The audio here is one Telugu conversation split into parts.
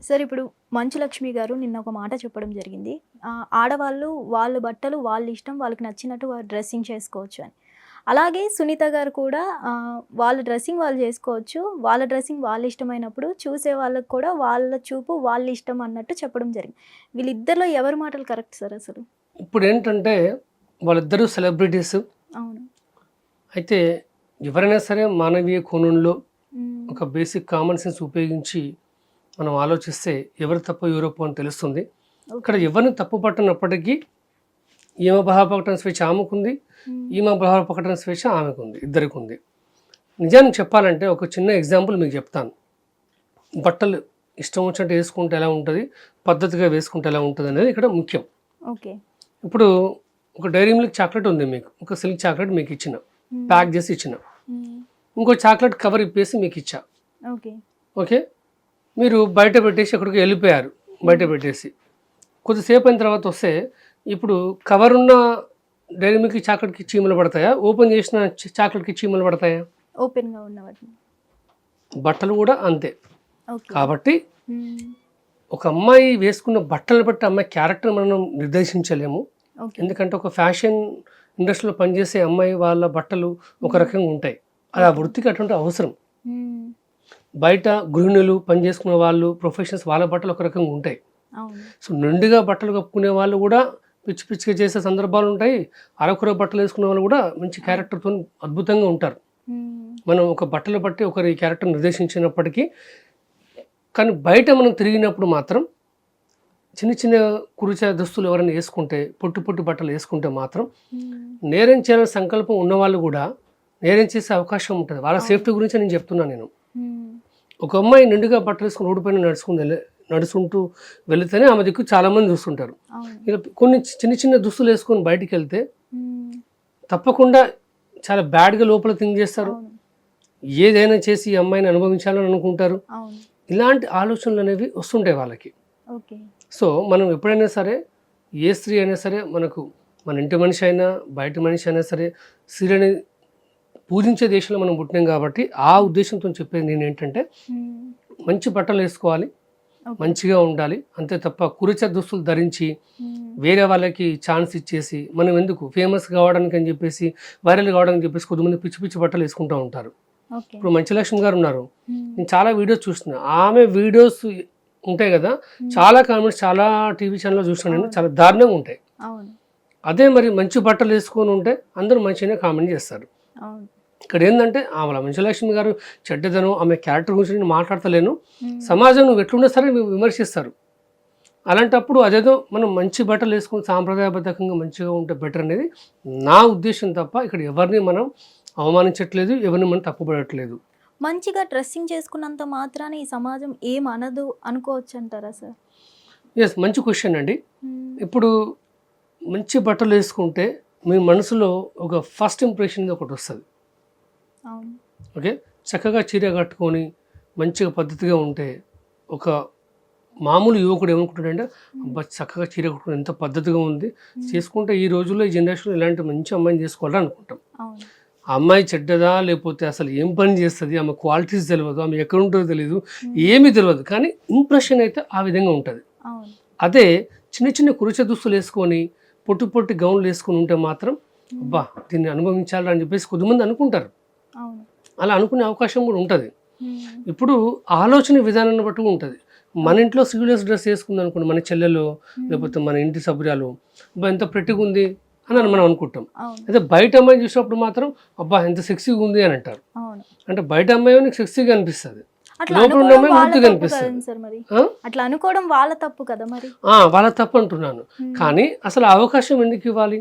సార్ ఇప్పుడు మంచు లక్ష్మి గారు నిన్న ఒక మాట చెప్పడం జరిగింది. ఆడవాళ్ళు వాళ్ళ బట్టలు వాళ్ళ ఇష్టం, వాళ్ళకి నచ్చినట్టు వాళ్ళు డ్రెస్సింగ్ చేసుకోవచ్చు అని. అలాగే సునీత గారు కూడా వాళ్ళ డ్రెస్సింగ్ వాళ్ళు చేసుకోవచ్చు. వాళ్ళ డ్రెస్సింగ్ వాళ్ళ ఇష్టమైనప్పుడు చూసే వాళ్ళకి కూడా వాళ్ళ చూపు వాళ్ళ ఇష్టం అన్నట్టు చెప్పడం జరిగింది. వీళ్ళిద్దరిలో ఎవరి మాటలు కరెక్ట్ సార్ అసలు? ఇప్పుడు ఏంటంటే వాళ్ళిద్దరూ సెలబ్రిటీస్. అవును. అయితే ఎవరైనా సరే మానవీయ కోణంలో హ్మ్. ఒక బేసిక్ కామన్ సెన్స్ ఉపయోగించి మనం ఆలోచిస్తే ఎవరు తప్పు ఎవరప్పు అని తెలుస్తుంది. ఇక్కడ ఎవరిని తప్పు పట్టనప్పటికీ ఈమె ప్రకటన స్వేచ్ఛ ఆమెకుంది, ఈమె ప్రకటన స్వేచ్ఛ ఆమెకుంది, ఇద్దరికి ఉంది. నిజానికి చెప్పాలంటే ఒక చిన్న ఎగ్జాంపుల్ మీకు చెప్తాను. బట్టలు ఇష్టం వచ్చినట్టు వేసుకుంటే ఎలా ఉంటుంది, పద్ధతిగా వేసుకుంటే ఎలా ఉంటుంది అనేది ఇక్కడ ముఖ్యం. ఓకే. ఇప్పుడు ఒక డైరీ మిల్క్ చాక్లెట్ ఉంది, మీకు ఒక సిల్క్ చాక్లెట్ మీకు ఇచ్చిన, ప్యాక్ చేసి ఇచ్చిన, ఇంకో చాక్లెట్ కవర్ ఇప్పేసి మీకు ఇచ్చా. ఓకే. ఓకే, మీరు బయట పెట్టేసి ఎక్కడికి వెళ్ళిపోయారు. బయట పెట్టేసి కొద్దిసేపు అయిన తర్వాత వస్తే ఇప్పుడు కవర్ ఉన్న డైరీ మిల్క్ చాక్లెట్కి చీమలు పడతాయా, ఓపెన్ చేసిన చాక్లెట్కి చీమలు పడతాయా? ఓపెన్గా ఉన్న వాటిని. బట్టలు కూడా అంతే. ఓకే. కాబట్టి ఒక అమ్మాయి వేసుకున్న బట్టలను బట్టి అమ్మాయి క్యారెక్టర్ మనం నిర్దేశించలేము. ఎందుకంటే ఒక ఫ్యాషన్ ఇండస్ట్రీలో పనిచేసే అమ్మాయి వాళ్ళ బట్టలు ఒక రకంగా ఉంటాయి. అది ఆ వృత్తికి అటువంటి అవసరం. బయట గృహిణులు పనిచేసుకునే వాళ్ళు ప్రొఫెషనల్స్ వాళ్ళ బట్టలు ఒక రకంగా ఉంటాయి. సో నిండుగా బట్టలు కప్పుకునే వాళ్ళు కూడా పిచ్చి పిచ్చిగా చేసే సందర్భాలు ఉంటాయి. అరకుర బట్టలు వేసుకునే వాళ్ళు కూడా మంచి క్యారెక్టర్తో అద్భుతంగా ఉంటారు. మనం ఒక బట్టలు బట్టి ఒకరి క్యారెక్టర్ నిర్దేశించినప్పటికీ కానీ బయట మనం తిరిగినప్పుడు మాత్రం చిన్న చిన్న కురుచ దుస్తులు ఎవరైనా వేసుకుంటే, పొట్టి పొట్టి బట్టలు వేసుకుంటే మాత్రం నేరం చేయాలని సంకల్పం ఉన్నవాళ్ళు కూడా నేరం చేసే అవకాశం ఉంటుంది. వాళ్ళ సేఫ్టీ గురించి నేను చెప్తున్నాను. నేను ఒక అమ్మాయి నిండుగా బట్టలు వేసుకుని రోడ్డు పైన నడుచుకుంటూ వెళితేనే ఆమె దిక్కు చాలామంది చూస్తుంటారు. ఇలా కొన్ని చిన్న చిన్న దుస్తులు వేసుకొని బయటికి వెళ్తే తప్పకుండా చాలా బ్యాడ్గా లోపల థింక్ చేస్తారు. ఏదైనా చేసి ఈ అమ్మాయిని అనుభవించాలని అనుకుంటారు. ఇలాంటి ఆలోచనలు అనేవి వస్తుంటాయి వాళ్ళకి. సో మనం ఎప్పుడైనా సరే ఏ స్త్రీ అయినా సరే, మనకు మన ఇంటి మనిషి అయినా బయట మనిషి అయినా సరే, స్త్రీని పూజించే దేశంలో మనం పుట్టినాం కాబట్టి ఆ ఉద్దేశంతో చెప్పేది నేను ఏంటంటే మంచి బట్టలు వేసుకోవాలి, మంచిగా ఉండాలి, అంతే తప్ప కురిచ దుస్తులు ధరించి వేరే వాళ్ళకి ఛాన్స్ ఇచ్చేసి మనం ఎందుకు ఫేమస్ కావడానికి అని చెప్పేసి, వైరల్ కావడానికి చెప్పేసి కొద్దిమంది పిచ్చి పిచ్చి బట్టలు వేసుకుంటూ ఉంటారు. ఇప్పుడు మంచు లక్ష్మి గారు ఉన్నారు, నేను చాలా వీడియోస్ చూస్తున్నా. ఆమె వీడియోస్ ఉంటాయి కదా, చాలా కామెంట్స్ చాలా టీవీ ఛానల్లో చూస్తాను నేను, చాలా దారుణంగా ఉంటాయి. అదే మరి మంచి బట్టలు వేసుకొని ఉంటే అందరూ మంచిగానే కామెంట్ చేస్తారు. ఇక్కడ ఏంటంటే ఆమె మంచులక్ష్మి గారు చెడ్డదనం, ఆమె క్యారెక్టర్ గురించి నేను మాట్లాడతలేను. సమాజం నువ్వు ఎట్లున్నా సరే విమర్శిస్తారు. అలాంటప్పుడు అదేదో మనం మంచి బట్టలు వేసుకొని సాంప్రదాయబద్ధంగా మంచిగా ఉంటే బెటర్ అనేది నా ఉద్దేశం తప్ప ఇక్కడ ఎవరిని మనం అవమానించట్లేదు, ఎవరిని మనం తప్పుపడట్లేదు. మంచిగా డ్రెస్సింగ్ చేసుకున్నంత మాత్రాన ఈ సమాజం ఏం అనదు అనుకోవచ్చు అంటారా సార్? ఎస్, మంచి క్వశ్చన్ అండి. ఇప్పుడు మంచి బట్టలు వేసుకుంటే మీ మనసులో ఒక ఫస్ట్ ఇంప్రెషన్ ఒకటి వస్తుంది. ఓకే, చక్కగా చీర కట్టుకొని మంచిగా పద్ధతిగా ఉంటే ఒక మామూలు యువకుడు ఏమనుకుంటాడంటే అబ్బా చక్కగా చీర కట్టుకుని ఎంత పద్ధతిగా ఉంది, చేసుకుంటే ఈ రోజుల్లో ఈ జనరేషన్లో ఇలాంటి మంచి అమ్మాయిని చేసుకోవాలని అనుకుంటాం. ఆ అమ్మాయి చెడ్డదా లేకపోతే అసలు ఏం పని చేస్తుంది, ఆమె క్వాలిటీస్ తెలియదు, ఆమె ఎక్కడ ఉంటుందో తెలియదు, ఏమీ తెలియదు, కానీ ఇంప్రెషన్ అయితే ఆ విధంగా ఉంటుంది. అదే చిన్న చిన్న కురుచ దుస్తులు వేసుకొని పొట్టి పొట్టి గౌన్లు వేసుకొని ఉంటే మాత్రం అబ్బా దీన్ని అనుభవించాలని అని చెప్పేసి కొద్దిమంది అనుకుంటారు. అలా అనుకునే అవకాశం కూడా ఉంటుంది. ఇప్పుడు ఆలోచన విధానాన్ని బట్టి ఉంటుంది. మన ఇంట్లో సివిలియస్ డ్రెస్ వేసుకుంది అనుకోండి, మన చెల్లెలు లేకపోతే మన ఇంటి సభ్యురాలు అబ్బా ఎంత ప్రెట్టిగా ఉంది అని మనం అనుకుంటాం. అయితే బయట అమ్మాయి చూసినప్పుడు మాత్రం అబ్బా ఎంత సెక్సీగా ఉంది అని అంటారు. అంటే బయట అమ్మాయి నీకు సెక్సీగా అనిపిస్తుంది, లోపల ఉన్న అమ్మాయి ముద్దుగా అనిపిస్తుంది. అట్లా అనుకోవడం వాళ్ళ తప్పు కదా మరి? వాళ్ళ తప్పు అంటున్నాను, కానీ అసలు అవకాశం ఎందుకు ఇవ్వాలి?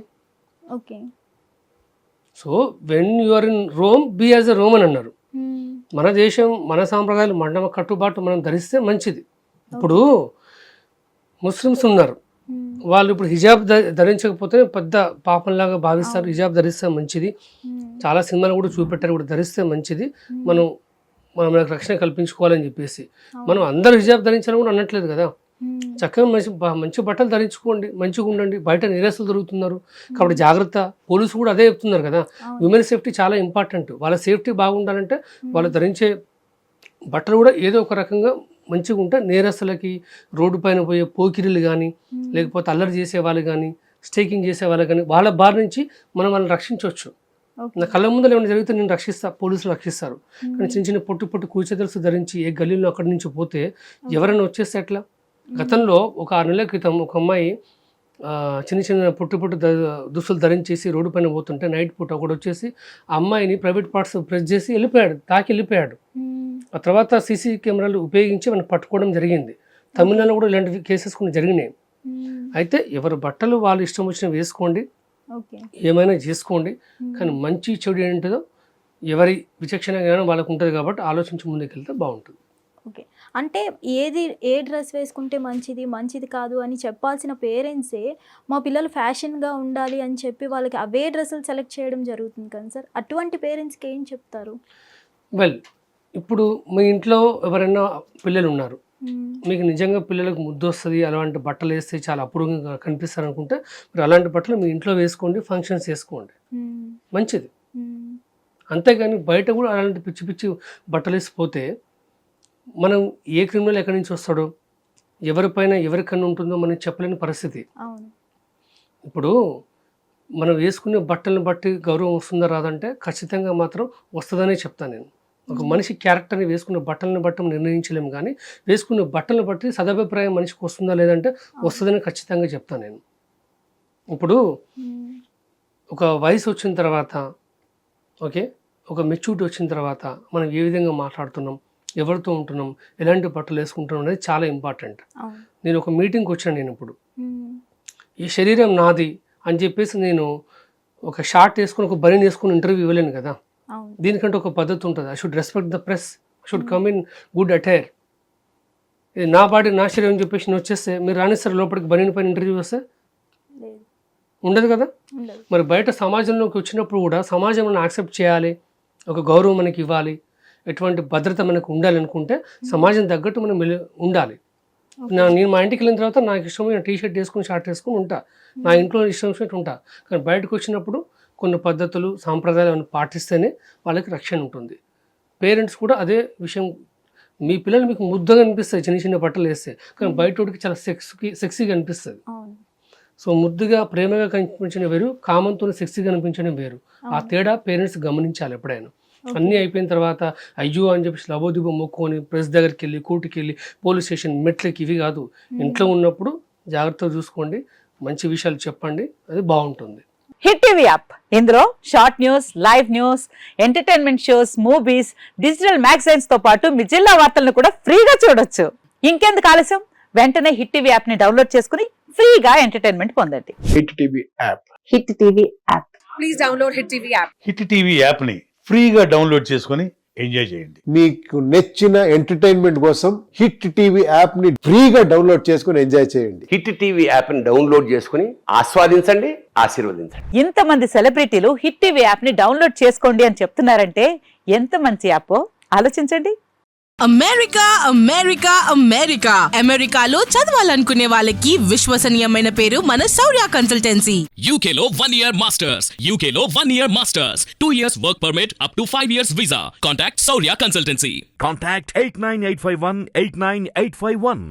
So when you are in Rome be as a Roman అన్నారు. మన దేశం మన సాంప్రదాయాలు మన కట్టుబాటు మనం ధరిస్తే మంచిది. ఇప్పుడు ముస్లిమ్స్ ఉన్నారు, వాళ్ళు ఇప్పుడు హిజాబ్ ధరించకపోతే పెద్ద పాపంలాగా భావిస్తారు. హిజాబ్ ధరిస్తే మంచిది, చాలా సినిమాలు కూడా చూపెట్టారు, కూడా ధరిస్తే మంచిది, మనం మనకు రక్షణ కల్పించుకోవాలని చెప్పేసి. మనం అందరూ హిజాబ్ ధరించాలని కూడా అనట్లేదు కదా. చక్కగా మంచి బట్టలు ధరించుకోండి, మంచిగా ఉండండి. బయట నేరస్తులు దొరుకుతున్నారు కాబట్టి జాగ్రత్త. పోలీసు కూడా అదే చెప్తున్నారు కదా, విమెన్ సేఫ్టీ చాలా ఇంపార్టెంట్. వాళ్ళ సేఫ్టీ బాగుండాలంటే వాళ్ళు ధరించే బట్టలు కూడా ఏదో ఒక రకంగా మంచిగా ఉంటే నేరస్తులకి, రోడ్డు పైన పోయే పోకిరీలు కానీ, లేకపోతే అల్లరి చేసే వాళ్ళు కానీ, స్టేకింగ్ చేసే వాళ్ళు కానీ, వాళ్ళ బారి నుంచి మనం వాళ్ళని రక్షించవచ్చు. నా కళ్ళ ముందు ఏమైనా జరిగితే నేను రక్షిస్తా, పోలీసులు రక్షిస్తారు. కానీ చిన్న చిన్న పొట్టు కూచెదలుసు ధరించి ఏ గల్లీలో అక్కడి నుంచి పోతే ఎవరైనా వచ్చేస్తే ఎట్లా? గతంలో ఒక 6 నెలల క్రితం ఒక అమ్మాయి చిన్న చిన్న పొట్టు దుస్తులు ధరించేసి రోడ్డు పైన పోతుంటే నైట్ పూట ఒకటి వచ్చేసి ఆ అమ్మాయిని ప్రైవేట్ పార్ట్స్ ప్రెస్ చేసి వెళ్ళిపోయాడు. ఆ తర్వాత సీసీ కెమెరాలు ఉపయోగించి మనం పట్టుకోవడం జరిగింది. తమిళనాడులో కూడా ఇలాంటి కేసెస్ కొన్ని జరిగినాయి. అయితే ఎవరి బట్టలు వాళ్ళు ఇష్టం వచ్చిన వేసుకోండి, ఏమైనా చేసుకోండి, కానీ మంచి చెడు ఏంటిదో ఎవరి విచక్షణ జ్ఞానం వాళ్ళకు ఉంటుంది కాబట్టి ఆలోచించి ముందుకెళ్తే బాగుంటుంది. ఓకే, అంటే ఏ డ్రెస్ వేసుకుంటే మంచిది కాదు అని చెప్పాల్సిన పేరెంట్సే మా పిల్లలు ఫ్యాషన్గా ఉండాలి అని చెప్పి వాళ్ళకి అవే డ్రెస్సులు సెలెక్ట్ చేయడం జరుగుతుంది కదా సార్. అటువంటి పేరెంట్స్కి ఏం చెప్తారు? వెల్, ఇప్పుడు మీ ఇంట్లో ఎవరైనా పిల్లలు ఉన్నారు, మీకు నిజంగా పిల్లలకు ముద్దు వస్తుంది, అలాంటి బట్టలు వేస్తే చాలా అపూర్వంగా కనిపిస్తారు అనుకుంటే మీరు అలాంటి బట్టలు మీ ఇంట్లో వేసుకోండి, ఫంక్షన్స్ వేసుకోండి, మంచిది. అంతేగాని బయట కూడా అలాంటి పిచ్చి పిచ్చి బట్టలు వేసిపోతే మనం ఏ క్రిమినల్ ఎక్కడి నుంచి వస్తాడో, ఎవరిపైన ఎవరికన్నా ఉంటుందో మనం చెప్పలేని పరిస్థితి. ఇప్పుడు మనం వేసుకునే బట్టలను బట్టి గౌరవం వస్తుందా రాదంటే ఖచ్చితంగా మాత్రం వస్తుందనే చెప్తాను నేను. ఒక మనిషి క్యారెక్టర్ని వేసుకునే బట్టలను బట్టి నిర్ణయించలేము, కానీ వేసుకునే బట్టలను బట్టి సదభిప్రాయం మనిషికి వస్తుందా లేదంటే వస్తుందని ఖచ్చితంగా చెప్తాను నేను. ఇప్పుడు ఒక వయసు వచ్చిన తర్వాత, ఓకే, ఒక మెచ్యూరిటీ వచ్చిన తర్వాత మనం ఏ విధంగా మాట్లాడుతున్నాం, ఎవరితో ఉంటున్నాం, ఎలాంటి బట్టలు వేసుకుంటున్నాం అనేది చాలా ఇంపార్టెంట్. నేను ఒక మీటింగ్కి వచ్చాను, నేను ఇప్పుడు ఈ శరీరం నాది అని చెప్పేసి నేను ఒక షార్ట్ వేసుకుని ఒక బనీన్ వేసుకుని ఇంటర్వ్యూ ఇవ్వలేను కదా. దీనికంటే ఒక పద్ధతి ఉంటుంది. I should respect the press, should come in good attire. ఇది నా బాడీ నా శరీరం అని చెప్పేసి నేను వచ్చేస్తే మీరు రానిస్తారు లోపలికి బనీన్ పైన ఇంటర్వ్యూ వస్తే? ఉండదు కదా. మరి బయట సమాజంలోకి వచ్చినప్పుడు కూడా సమాజం మనం యాక్సెప్ట్ చేయాలి, ఒక గౌరవం మనకి ఇవ్వాలి, ఎటువంటి భద్రత మనకు ఉండాలి అనుకుంటే సమాజం తగ్గట్టు మనం ఉండాలి. నేను మా ఇంటికి వెళ్ళిన తర్వాత నాకు ఇష్టమైన టీషర్ట్ వేసుకుని షార్ట్ వేసుకుని ఉంటా, నా ఇంట్లో ఇష్టం వచ్చినట్టు ఉంటా. కానీ బయటకు వచ్చినప్పుడు కొన్ని పద్ధతులు సాంప్రదాయాలను పాటిస్తేనే వాళ్ళకి రక్షణ ఉంటుంది. పేరెంట్స్ కూడా అదే విషయం. మీ పిల్లలు మీకు ముద్దగా అనిపిస్తాయి చిన్న చిన్న బట్టలు వేస్తే, కానీ బయటోడికి చాలా సెక్సీగా అనిపిస్తుంది. సో ముద్దుగా ప్రేమగా కనిపించడం వేరు, కామంతో సెక్సీగా అనిపించడం వేరు. ఆ తేడా పేరెంట్స్ గమనించాలి ఎప్పుడైనా. అన్నీ అయిపోయిన తర్వాత అయ్యో అని చెప్పేసి లబోదిబో మొక్కుకొని ప్రెస్ దగ్గరికి వెళ్ళి, కోర్టుకి వెళ్ళి, పోలీస్ స్టేషన్ మెట్లకి, ఇవి కాదు. ఇంట్లో ఉన్నప్పుడు జాగ్రత్తగా చూసుకోండి, మంచి విషయాలు చెప్పండి, అది బాగుంటుంది. హిట్ టీవీ యాప్, ఇందులో short news, live news, entertainment shows, movies, digital magazines తో పాటు మీ జిల్లా వార్తలను కూడా ఫ్రీగా చూడొచ్చు. ఇంకెందుకు ఆలస్యం, వెంటనే హిట్ టీవీ యాప్ ని డౌన్లోడ్ చేసుకుని ఫ్రీగా ఎంటర్టైన్మెంట్ పొందండి. Hit TV app. Hit TV app. Please download hit TV app. Hit TV app ని ఫ్రీగా డౌన్లోడ్ చేసుకొని ఎంజాయ్ చేయండి. మీకు నచ్చిన ఎంటర్టైన్మెంట్ కోసం హిట్ టీవీ యాప్ ని ఫ్రీగా డౌన్లోడ్ చేసుకొని ఎంజాయ్ చేయండి. హిట్ టీవీ యాప్ ని డౌన్లోడ్ చేసుకుని ఆస్వాదించండి, ఆశీర్వదించండి. ఇంతమంది సెలబ్రిటీలు హిట్ టీవీ యాప్ ని డౌన్లోడ్ చేసుకోండి అని చెప్తున్నారంటే ఎంత మంచి యాప్ ఆలోచించండి. అమెరికా అమెరికా అమెరికా అమెరికాలో చదవాలనుకునే వాళ్ళకి విశ్వసనీయమైన పేరు మన శౌర్య కన్సల్టెన్సీ. UK లో 1 year masters. UK లో 1 year masters. 2 years work permit up to 5 years visa. Contact Saurya Consultancy. Contact 89851 89851.